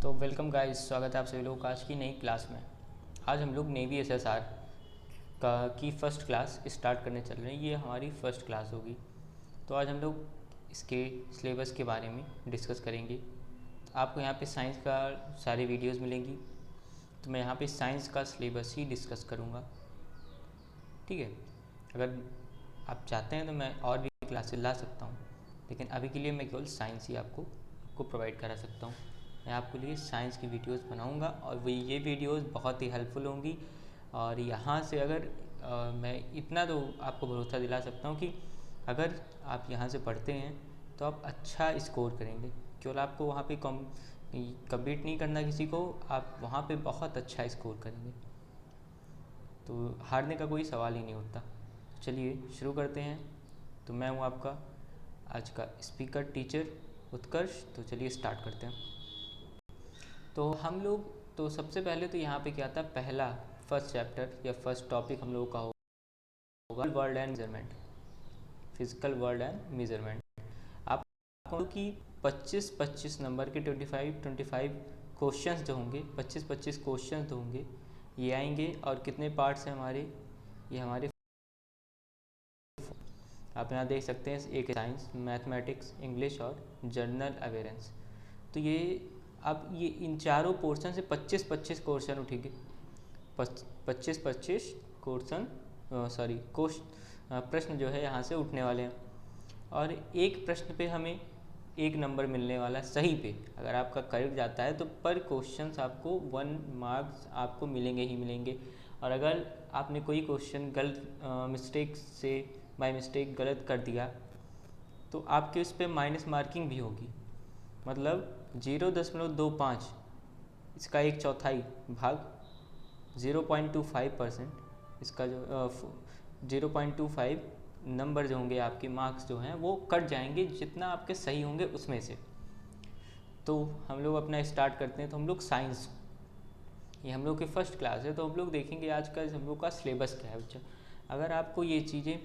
तो welcome guys, स्वागत है आप सभी लोगों का आज की नई क्लास में। आज हम लोग नेवी एसएसआर का की फ़र्स्ट क्लास स्टार्ट करने चल रहे हैं। ये हमारी फ़र्स्ट क्लास होगी। तो आज हम लोग इसके सिलेबस के बारे में डिस्कस करेंगे। तो आपको यहाँ पे साइंस का सारी वीडियोस मिलेंगी। तो मैं यहाँ पे साइंस का सिलेबस ही डिस्कस करूँगा, ठीक है। अगर आप चाहते हैं तो मैं और भी क्लासेस ला सकता हूँ, लेकिन अभी के लिए मैं केवल साइंस ही आपको प्रोवाइड करा सकता हूँ। मैं आपके लिए साइंस की वीडियोस बनाऊंगा और ये वीडियोस बहुत ही हेल्पफुल होंगी। और यहाँ से अगर मैं इतना तो आपको भरोसा दिला सकता हूँ कि अगर आप यहाँ से पढ़ते हैं तो आप अच्छा स्कोर करेंगे। केवल आपको वहाँ पे कम्पीट नहीं करना किसी को, आप वहाँ पे बहुत अच्छा स्कोर करेंगे। तो हारने का कोई सवाल ही नहीं उठता। तो चलिए शुरू करते हैं। तो मैं हूँ आपका आज का स्पीकर टीचर उत्कर्ष। तो चलिए स्टार्ट करते हैं। तो हम लोग तो सबसे पहले तो यहाँ पे क्या था, पहला फर्स्ट चैप्टर या फर्स्ट टॉपिक हम लोगों का होगा world and measurement, physical world and measurement. आपको कि 25-25 नंबर के 25-25 क्वेश्चंस जो होंगे, 25-25 क्वेश्चंस जो होंगे ये आएंगे। और कितने पार्ट्स हैं हमारे, ये हमारे आप यहाँ देख सकते हैं, एक साइंस, मैथमेटिक्स, इंग्लिश और जनरल अवेयरेंस। तो ये अब ये इन चारों पोर्शन से 25-25 क्वेश्चन उठेंगे। 25-25 क्वेश्चन प्रश्न जो है यहाँ से उठने वाले हैं। और एक प्रश्न पे हमें 1 नंबर मिलने वाला सही पे। अगर आपका करेक्ट जाता है तो पर क्वेश्चन आपको 1 मार्क्स आपको मिलेंगे ही मिलेंगे। और अगर आपने कोई क्वेश्चन गलत मिस्टेक से बाय मिस्टेक गलत कर दिया तो आपके उस पर माइनस मार्किंग भी होगी। मतलब 0.25, इसका 1/4 भाग 0.25%, इसका जो 0.25 नंबर जो होंगे, आपके मार्क्स जो हैं वो कट जाएंगे जितना आपके सही होंगे उसमें से। तो हम लोग अपना स्टार्ट करते हैं। तो हम लोग साइंस, ये हम लोग की फ़र्स्ट क्लास है, तो हम लोग देखेंगे आज का हम लोग का सिलेबस क्या है बच्चा। अगर आपको ये चीज़ें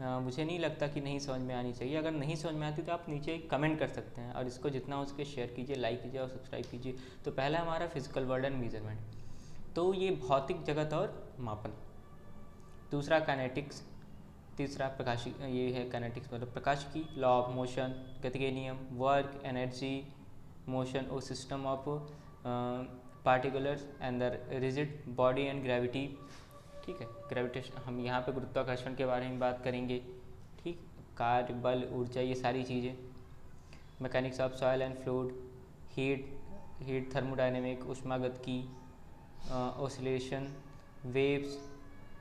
मुझे नहीं लगता कि नहीं समझ में आनी चाहिए। अगर नहीं समझ में आती तो आप नीचे कमेंट कर सकते हैं और इसको जितना हो सके शेयर कीजिए, लाइक कीजिए और सब्सक्राइब कीजिए। तो पहला हमारा फिजिकल वर्ल्ड एंड मेजरमेंट, तो ये भौतिक जगत और मापन। दूसरा काइनेटिक्स, तीसरा प्रकाशिक, ये है काइनेटिक्स मतलब प्रकाशिकी, लॉ ऑफ मोशन, गति के नियम, वर्क, एनर्जी, मोशन और system of particulars and the rigid body and gravity, ठीक है। ग्रेविटेशन, हम यहाँ पे गुरुत्वाकर्षण के बारे में बात करेंगे, ठीक। कार्य, बल, ऊर्जा, ये सारी चीज़ें। Mechanics of soil and fluid, heat thermodynamic, ऊष्मागतिकी, oscillation, waves,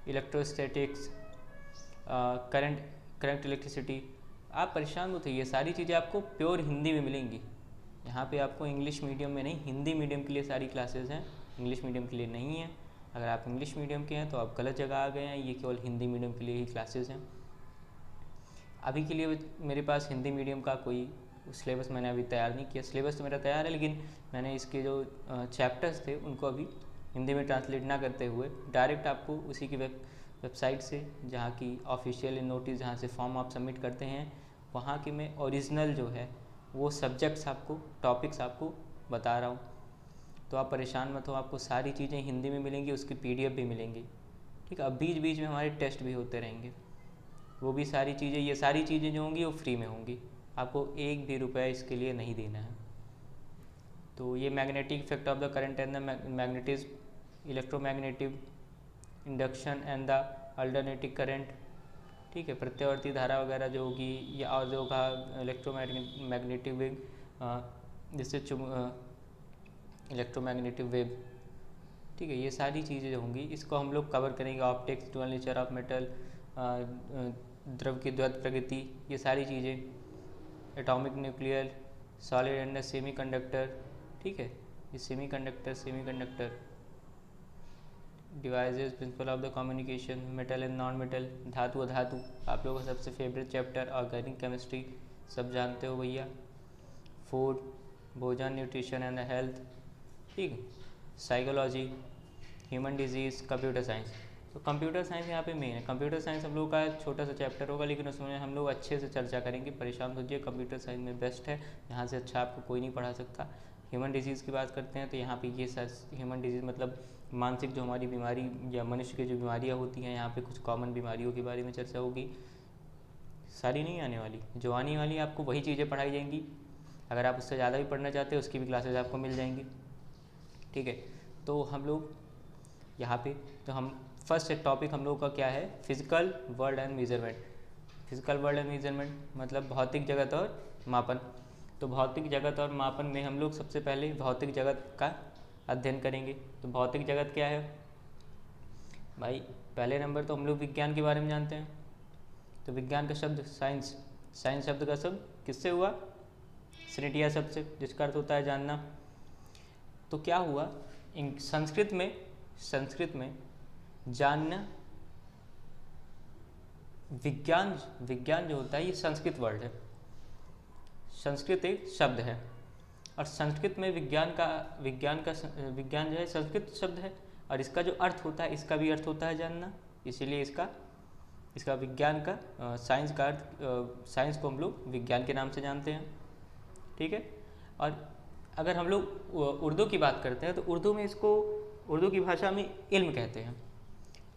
electrostatics, current electricity. आप परेशान मत होइए, सारी चीज़ें आपको प्योर हिंदी में मिलेंगी। यहाँ पे आपको इंग्लिश मीडियम में नहीं, हिंदी मीडियम के लिए सारी क्लासेस हैं, इंग्लिश मीडियम के लिए नहीं है। अगर आप इंग्लिश मीडियम के हैं तो आप गलत जगह आ गए हैं, ये केवल हिंदी मीडियम के लिए ही क्लासेस हैं। अभी के लिए मेरे पास हिंदी मीडियम का कोई सिलेबस मैंने अभी तैयार नहीं किया। सिलेबस तो मेरा तैयार है, लेकिन मैंने इसके जो चैप्टर्स थे उनको अभी हिंदी में ट्रांसलेट ना करते हुए डायरेक्ट आपको उसी की वेबसाइट से, जहाँ की ऑफिशियल नोटिस, जहाँ से फॉर्म आप सबमिट करते हैं, वहाँ की मैं ओरिजिनल जो है वो सब्जेक्ट्स आपको, टॉपिक्स आपको बता रहा हूँ। तो आप परेशान मत हो, आपको सारी चीज़ें हिंदी में मिलेंगी, उसकी PDF भी मिलेंगी, ठीक है। अब बीच बीच में हमारे टेस्ट भी होते रहेंगे, वो भी सारी चीज़ें, ये सारी चीज़ें जो होंगी वो फ्री में होंगी, आपको 1 भी रुपया इसके लिए नहीं देना है। तो ये magnetic effect of the current and the magnetism, electromagnetic induction and the alternative current, ठीक है। प्रत्यावर्ती धारा वगैरह जो होगी, या और जो कहा इलेक्ट्रोमैग्नेटिक वेव, जिससे इलेक्ट्रोमैग्नेटिक वेव, ठीक है। ये सारी चीज़ें जो होंगी इसको हम लोग कवर करेंगे। Optics, dual nature of metal, द्रव की द्वैत प्रकृति, ये सारी चीज़ें, atomic, nuclear, solid and semi conductor, ठीक है। ये semi conductor devices, principle of the communication, metal and non metal, धातु अधातु, आप लोगों का सबसे फेवरेट चैप्टर, ऑर्गेनिक केमिस्ट्री, सब जानते हो भैया। फूड, भोजन, न्यूट्रिशन एंड हेल्थ, ठीक है। Psychology, human disease, computer science. तो कंप्यूटर साइंस यहाँ पे मेन है। कंप्यूटर साइंस हम लोग का छोटा सा चैप्टर होगा, लेकिन उसमें हम लोग अच्छे से चर्चा करेंगे। परेशान होइए, कंप्यूटर साइंस में बेस्ट है, यहाँ से अच्छा आपको कोई नहीं पढ़ा सकता। ह्यूमन डिजीज़ की बात करते हैं तो यहाँ पे ये ह्यूमन डिजीज़ मतलब मानसिक जो हमारी बीमारी या मनुष्य की जो बीमारियाँ होती हैं, यहाँ पे कुछ कॉमन बीमारियों के बारे में चर्चा होगी। सारी नहीं आने वाली, जो आने वाली आपको वही चीज़ें पढ़ाई जाएंगी। अगर आप उससे ज़्यादा भी पढ़ना चाहते हो उसकी भी क्लासेज आपको मिल जाएंगी, ठीक है। तो हम लोग यहाँ पे तो हम फर्स्ट टॉपिक हम लोग का क्या है, physical world and measurement. Physical world and measurement मतलब भौतिक जगत और मापन। तो भौतिक जगत और मापन में हम लोग सबसे पहले भौतिक जगत का अध्ययन करेंगे। तो भौतिक जगत क्या है भाई, पहले नंबर तो हम लोग विज्ञान के बारे में जानते हैं। तो विज्ञान का शब्द साइंस, साइंस शब्द का शब्द किससे हुआ, सिनेटिया शब्द से, जिसका अर्थ होता है जानना। तो क्या हुआ, संस्कृत में जानना, विज्ञान जो होता है ये संस्कृत वर्ड है, संस्कृत एक शब्द है और संस्कृत में विज्ञान जो है संस्कृत शब्द है और इसका जो अर्थ होता है इसका भी अर्थ होता है जानना। इसीलिए इसका विज्ञान का साइंस का अर्थ, साइंस को हम लोग विज्ञान के नाम से जानते हैं, ठीक है। और अगर हम लोग उर्दू की बात करते हैं तो उर्दू की भाषा में इल्म कहते हैं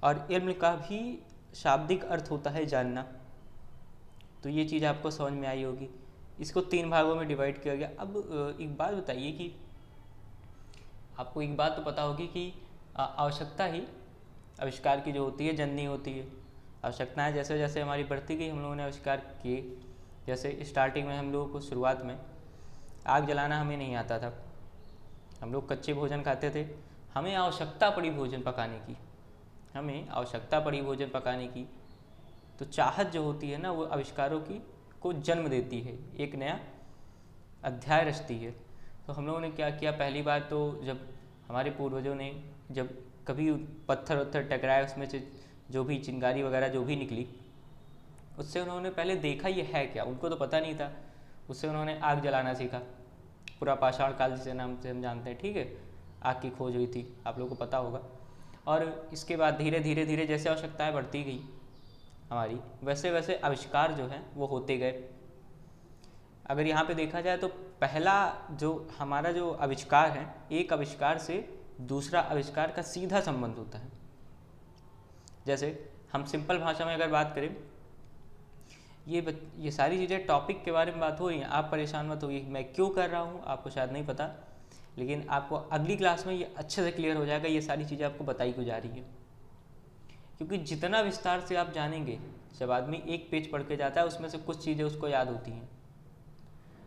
और इल्म का भी शाब्दिक अर्थ होता है जानना। तो ये चीज़ आपको समझ में आई होगी। इसको 3 भागों में डिवाइड किया गया। अब एक बात बताइए कि आपको एक बात तो पता होगी कि आवश्यकता ही आविष्कार की जो होती है जननी होती है। आवश्यकताएं जैसे जैसे हमारी बढ़ती गई हम लोगों ने आविष्कार किए। जैसे स्टार्टिंग में हम लोगों को शुरुआत में आग जलाना हमें नहीं आता था, हम लोग कच्चे भोजन खाते थे। हमें आवश्यकता पड़ी भोजन पकाने की, तो चाहत जो होती है ना वो आविष्कारों को जन्म देती है, एक नया अध्याय रचती है। तो हम लोगों ने क्या किया, पहली बार तो जब हमारे पूर्वजों ने जब कभी पत्थर वत्थर टकराए उसमें से जो भी चिंगारी वगैरह जो भी निकली उससे उन्होंने पहले देखा ये है क्या, उनको तो पता नहीं था। उससे उन्होंने आग जलाना सीखा, पूरा पाषाण काल जिसे नाम से हम जानते हैं, ठीक है। आग की खोज हुई थी, आप लोगों को पता होगा। और इसके बाद धीरे धीरे जैसे आवश्यकताएं बढ़ती गई हमारी, वैसे वैसे आविष्कार जो हैं वो होते गए। अगर यहाँ पे देखा जाए तो पहला जो हमारा जो आविष्कार है, एक आविष्कार से दूसरा आविष्कार का सीधा संबंध होता है। जैसे हम सिंपल भाषा में अगर बात करें, ये सारी चीज़ें टॉपिक के बारे में बात हो रही हैं, आप परेशान मत होइए मैं क्यों कर रहा हूँ, आपको शायद नहीं पता, लेकिन आपको अगली क्लास में ये अच्छे से क्लियर हो जाएगा। ये सारी चीज़ें आपको बताई क्यों जा रही है, क्योंकि जितना विस्तार से आप जानेंगे, जब आदमी एक पेज पढ़ के जाता है उसमें से कुछ चीज़ें उसको याद होती हैं,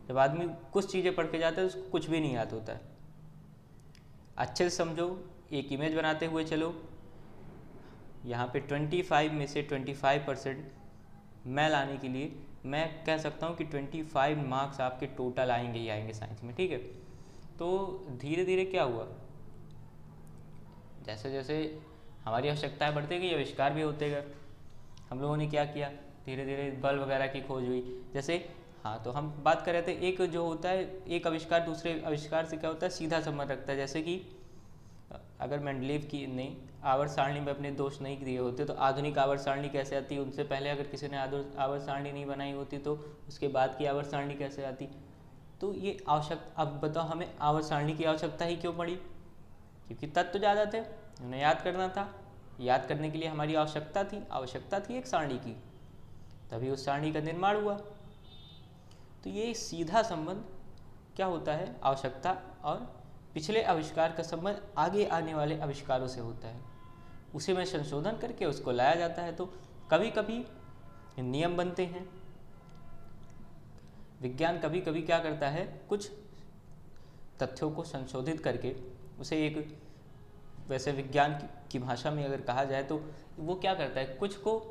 जब आदमी कुछ चीज़ें पढ़ के जाता है उसको कुछ भी नहीं याद होता है। अच्छे से समझो, एक इमेज बनाते हुए चलो। यहाँ पे 25 में से 25% मैं लाने के लिए मैं कह सकता हूँ कि 25 मार्क्स आपके टोटल आएंगे ही आएंगे साइंस में, ठीक है। तो धीरे धीरे क्या हुआ, जैसे जैसे हमारी आवश्यकताएं बढ़ती गई आविष्कार भी होते गए। हम लोगों ने क्या किया, धीरे धीरे बल्ब वगैरह की खोज हुई। जैसे हाँ, तो हम बात कर रहे थे, एक जो होता है एक आविष्कार दूसरे आविष्कार से क्या होता है, सीधा संबंध रखता है। जैसे कि अगर मेंडलीव की नहीं आवर्त सारणी में अपने दोष नहीं दिए होते तो आधुनिक आवर्त सारणी कैसे आती, उनसे पहले अगर किसी ने आवर्त सारणी नहीं बनाई होती तो उसके बाद की आवर्त सारणी कैसे आती। तो ये अब बताओ हमें आवर्त सारणी की आवश्यकता ही क्यों पड़ी, क्योंकि तत्व ज़्यादा थे, उन्हें याद करना था। याद करने के लिए हमारी आवश्यकता थी एक सारणी की, तभी उस सारणी का निर्माण हुआ। तो ये सीधा संबंध क्या होता है, आवश्यकता और पिछले आविष्कार का संबंध आगे आने वाले आविष्कारों से होता है। उसे में संशोधन करके उसको लाया जाता है। तो कभी कभी नियम बनते हैं, विज्ञान कभी कभी क्या करता है, कुछ तथ्यों को संशोधित करके उसे एक, वैसे विज्ञान की भाषा में अगर कहा जाए तो वो क्या करता है, कुछ को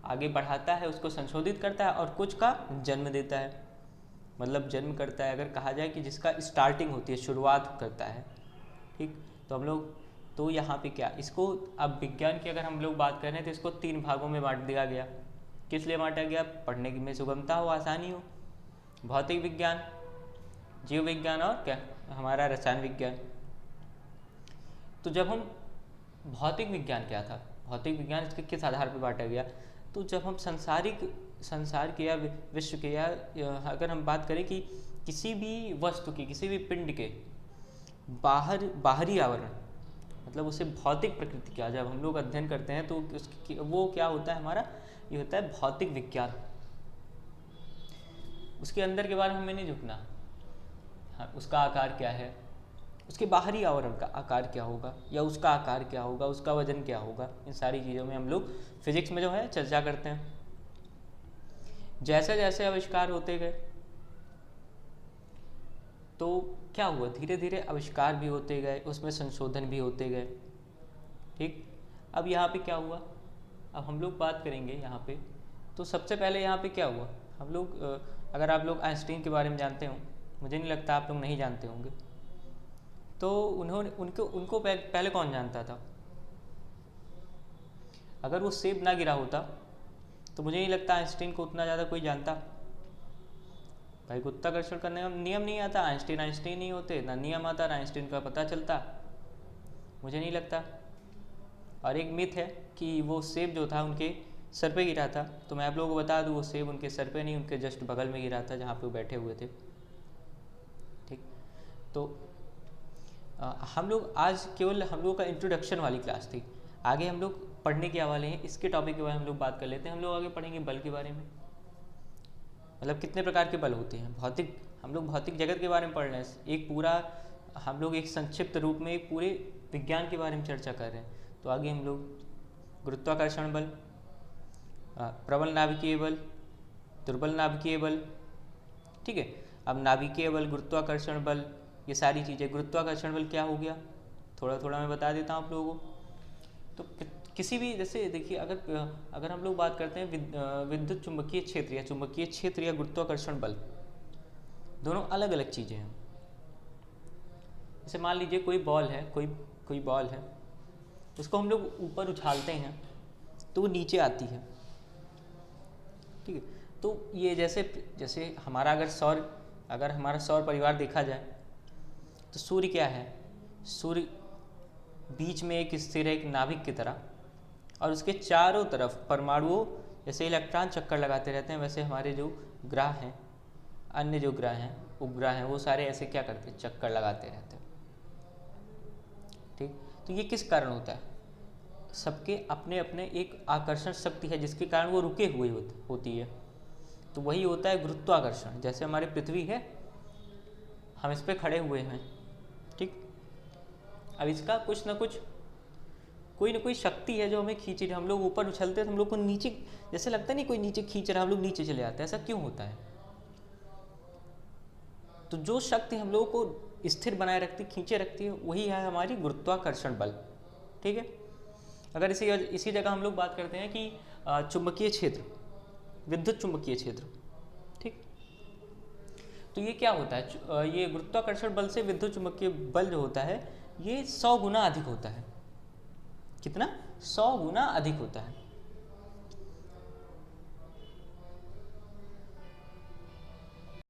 आगे बढ़ाता है, उसको संशोधित करता है और कुछ का जन्म देता है। मतलब जन्म करता है अगर कहा जाए कि जिसका स्टार्टिंग होती है, शुरुआत करता है, ठीक। तो हम लोग तो यहाँ पे क्या, इसको अब विज्ञान की अगर हम लोग बात करें तो इसको 3 भागों में बांट दिया गया। किस लिए बांटा गया, पढ़ने में सुगमता हो, आसानी हो। भौतिक विज्ञान, जीव विज्ञान और क्या हमारा रसायन विज्ञान। तो जब हम भौतिक विज्ञान क्या था, भौतिक विज्ञान इसके किस आधार पर बांटा गया, तो जब हम संसार के या विश्व के या अगर हम बात करें कि किसी भी वस्तु की, किसी भी पिंड के बाहरी आवरण, मतलब उसे भौतिक प्रकृति का जब हम लोग अध्ययन करते हैं तो उसकी वो क्या होता है हमारा, ये होता है भौतिक विज्ञान। उसके अंदर के बारे में हमें नहीं झुकना, हाँ उसका आकार क्या है, उसके बाहरी आवरण का आकार क्या होगा, या उसका आकार क्या होगा, उसका वजन क्या होगा, इन सारी चीज़ों में हम लोग फिजिक्स में जो है चर्चा करते हैं। जैसे जैसे आविष्कार होते गए तो क्या हुआ, धीरे धीरे आविष्कार भी होते गए, उसमें संशोधन भी होते गए। ठीक, अब यहाँ पे क्या हुआ, अब हम लोग बात करेंगे यहाँ पे। तो सबसे पहले यहाँ पे क्या हुआ, हम लोग अगर आप लोग आइंस्टीन के बारे में जानते हो, मुझे नहीं लगता आप लोग नहीं जानते होंगे, तो उन्होंने उनको पहले कौन जानता था। अगर वो सेब ना गिरा होता तो मुझे नहीं लगता आइंस्टीन को उतना ज़्यादा कोई जानता। भाई गुरुत्वाकर्षण का नियम नहीं आता, आइंस्टीन नहीं होते, ना नियम आता, ना आइंस्टीन का पता चलता, मुझे नहीं लगता। और एक मिथ है कि वो सेब जो था उनके सर पे गिरा था, तो मैं आप लोगों को बता दूं वो सेब उनके सर पे नहीं, उनके जस्ट बगल में गिरा था जहाँ पे वो बैठे हुए थे। ठीक, तो हम लोग आज केवल हम लोग का इंट्रोडक्शन वाली क्लास थी, आगे हम लोग पढ़ने के वाले हैं, इसके टॉपिक के बारे में हम लोग बात कर लेते हैं। हम लोग आगे पढ़ेंगे बल के बारे में, मतलब कितने प्रकार के बल होते हैं, भौतिक, हम लोग भौतिक जगत के बारे में पढ़ रहे हैं, एक पूरा हम लोग एक संक्षिप्त रूप में एक पूरे विज्ञान के बारे में चर्चा कर रहे हैं। तो आगे हम लोग गुरुत्वाकर्षण बल, प्रबल नाभिकीय बल, दुर्बल नाभिकीय बल, ठीक है। अब नाभिकीय बल, गुरुत्वाकर्षण बल, ये सारी चीज़ें, गुरुत्वाकर्षण बल क्या हो गया थोड़ा थोड़ा मैं बता देता हूँ आप लोगों को। तो किसी भी, जैसे देखिए अगर हम लोग बात करते हैं विद्युत चुंबकीय क्षेत्र या चुंबकीय क्षेत्र या गुरुत्वाकर्षण बल, दोनों अलग अलग चीज़ें हैं। जैसे मान लीजिए कोई बॉल है, कोई बॉल है, उसको हम लोग ऊपर उछालते हैं तो वो नीचे आती है, ठीक है। तो ये जैसे हमारा अगर हमारा सौर परिवार देखा जाए तो सूर्य क्या है, सूर्य बीच में एक स्थिर है, एक नाभिक की तरह, और उसके चारों तरफ परमाणुओं जैसे इलेक्ट्रॉन चक्कर लगाते रहते हैं, वैसे हमारे जो ग्रह हैं, अन्य जो ग्रह हैं, उपग्रह हैं, वो सारे ऐसे क्या करते हैं, चक्कर लगाते रहते हैं। ठीक, तो ये किस कारण होता है, सबके अपने अपने एक आकर्षण शक्ति है जिसके कारण वो रुके हुए होती है, तो वही होता है गुरुत्वाकर्षण। जैसे हमारी पृथ्वी है, हम इस पर खड़े हुए हैं, ठीक, अब इसका कुछ ना कुछ कोई ना कोई शक्ति है जो हमें खींच रही है। हम लोग ऊपर उछलते हैं तो हम लोग को नीचे जैसे लगता नहीं कोई नीचे खींच रहा है, हम लोग नीचे चले आते हैं, ऐसा क्यों होता है। तो जो शक्ति हम लोगों को स्थिर बनाए रखती, खींचे रखती है, वही है हमारी गुरुत्वाकर्षण बल, ठीक है। अगर इसी जगह हम लोग बात करते हैं कि चुंबकीय क्षेत्र, विद्युत चुंबकीय क्षेत्र, ठीक, तो ये क्या होता है, ये गुरुत्वाकर्षण बल से विद्युत चुंबकीय बल जो होता है ये 100 गुना अधिक होता है। कितना, 100 गुना अधिक होता है।